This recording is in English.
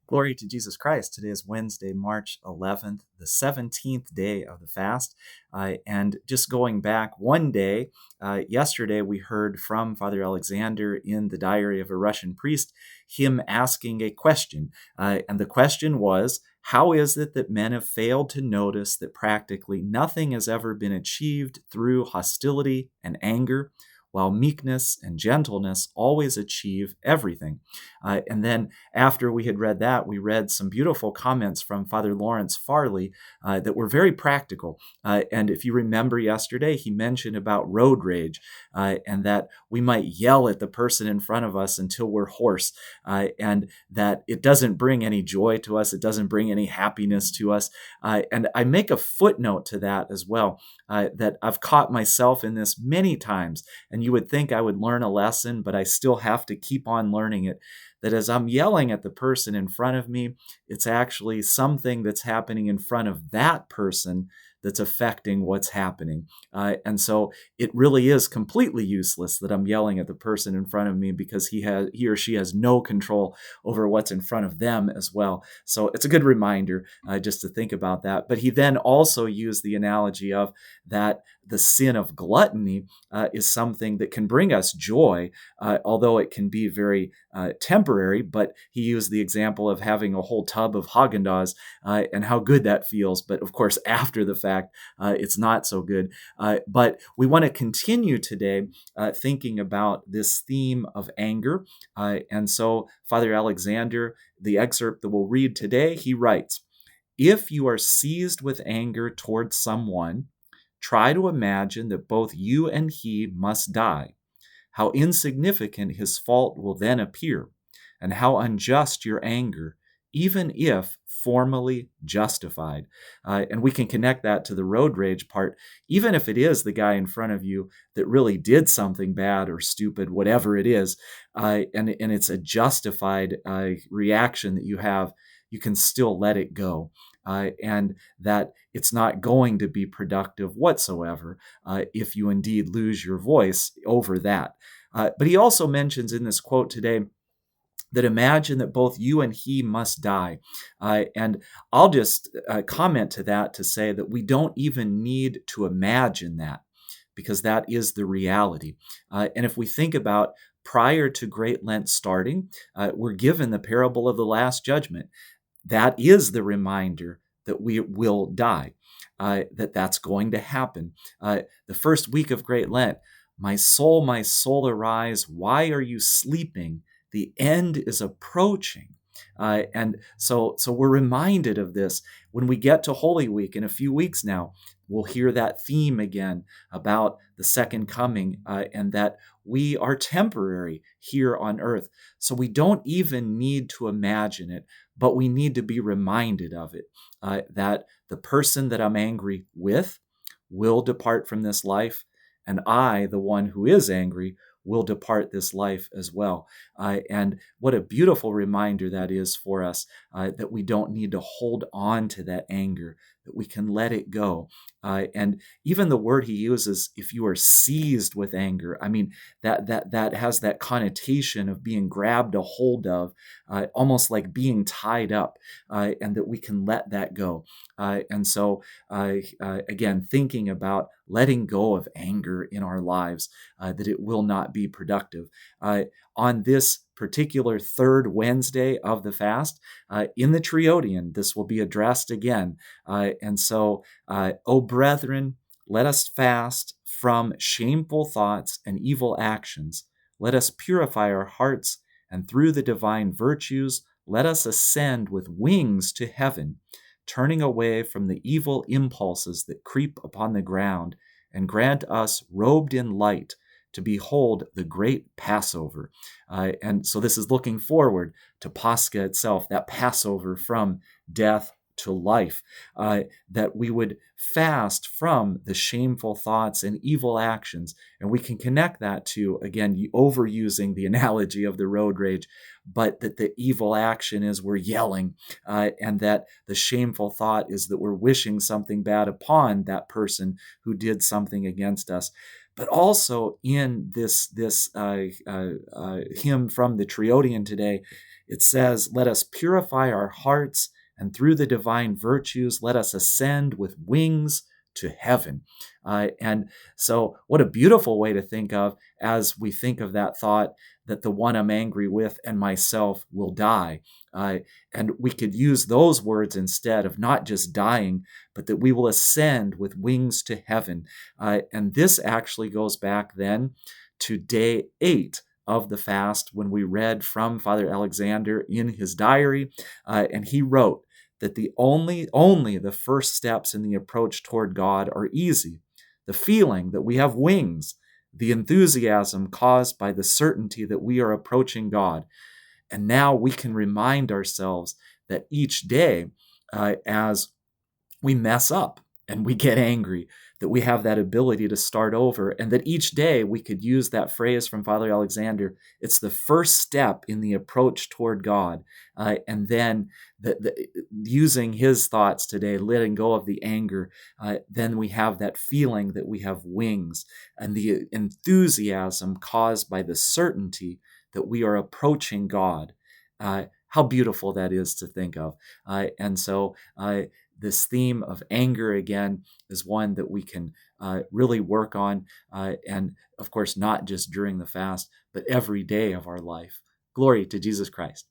Glory to Jesus Christ. Today is Wednesday, March 11th, the 17th day of the fast. And just going back one day, yesterday we heard from Father Alexander in the Diary of a Russian Priest, him asking a question. And the question was, how is it that men have failed to notice that practically nothing has ever been achieved through hostility and anger, while meekness and gentleness always achieve everything? And then after we had read that, we read some beautiful comments from Father Lawrence Farley that were very practical. And if you remember yesterday, he mentioned about road rage and that we might yell at the person in front of us until we're hoarse, and that it doesn't bring any joy to us. It doesn't bring any happiness to us. And I make a footnote to that as well, that I've caught myself in this many times. And you would think I would learn a lesson, but I still have to keep on learning it. That as I'm yelling at the person in front of me, it's actually something that's happening in front of that person that's affecting what's happening. And so it really is completely useless that I'm yelling at the person in front of me, because he or she has no control over what's in front of them as well. So it's a good reminder just to think about that. But he then also used the analogy of that the sin of gluttony is something that can bring us joy, although it can be very temporary. But he used the example of having a whole tub of Haagen-Dazs and how good that feels. But of course, after the fact, it's not so good. But we want to continue today thinking about this theme of anger. And so Father Alexander, the excerpt that we'll read today, he writes, "If you are seized with anger towards someone, try to imagine that both you and he must die. How insignificant his fault will then appear, and how unjust your anger, even if formally justified." And we can connect that to the road rage part. Even if it is the guy in front of you that really did something bad or stupid, whatever it is, and it's a justified reaction that you have, you can still let it go. And that it's not going to be productive whatsoever if you indeed lose your voice over that. But he also mentions in this quote today that imagine that both you and he must die. And I'll just comment to that to say that we don't even need to imagine that, because that is the reality. And if we think about prior to Great Lent starting, we're given the parable of the Last Judgment. That is the reminder that we will die, that's going to happen. The first week of Great Lent, my soul, arise. Why are you sleeping? The end is approaching. And so we're reminded of this when we get to Holy Week in a few weeks now. We'll hear that theme again about the second coming, and that we are temporary here on earth. So we don't even need to imagine it, but we need to be reminded of it, that the person that I'm angry with will depart from this life, and I, the one who is angry, will depart this life as well. And what a beautiful reminder that is for us, that we don't need to hold on to that anger, that we can let it go. And even the word he uses, if you are seized with anger, I mean, that has that connotation of being grabbed a hold of, almost like being tied up, and that we can let that go. And so, again, thinking about letting go of anger in our lives, that it will not be productive. On this particular third Wednesday of the fast, in the Triodian, this will be addressed again. And so, O brethren, let us fast from shameful thoughts and evil actions. Let us purify our hearts, and through the divine virtues, let us ascend with wings to heaven, turning away from the evil impulses that creep upon the ground, and grant us, robed in light, to behold the great Passover. And so this is looking forward to Pascha itself, that Passover from death to life, that we would fast from the shameful thoughts and evil actions. And we can connect that to, again, overusing the analogy of the road rage, but that the evil action is we're yelling, and that the shameful thought is that we're wishing something bad upon that person who did something against us. But also in this hymn from the Triodian today, It says, let us purify our hearts, and through the divine virtues, let us ascend with wings to heaven. And so, what a beautiful way to think of as we think of that thought that the one I'm angry with and myself will die. And we could use those words instead of not just dying, but that we will ascend with wings to heaven. And this actually goes back then to day 8 of the fast when we read from Father Alexander in his diary. And he wrote that the only the first steps in the approach toward God are easy. The feeling that we have wings, the enthusiasm caused by the certainty that we are approaching God. And now we can remind ourselves that each day, as we mess up and we get angry, that we have that ability to start over, and that each day we could use that phrase from Father Alexander. It's the first step in the approach toward God. And then using his thoughts today, letting go of the anger, then we have that feeling that we have wings and the enthusiasm caused by the certainty that we are approaching God. How beautiful that is to think of. And so this theme of anger, again, is one that we can really work on. And of course, not just during the fast, but every day of our life. Glory to Jesus Christ.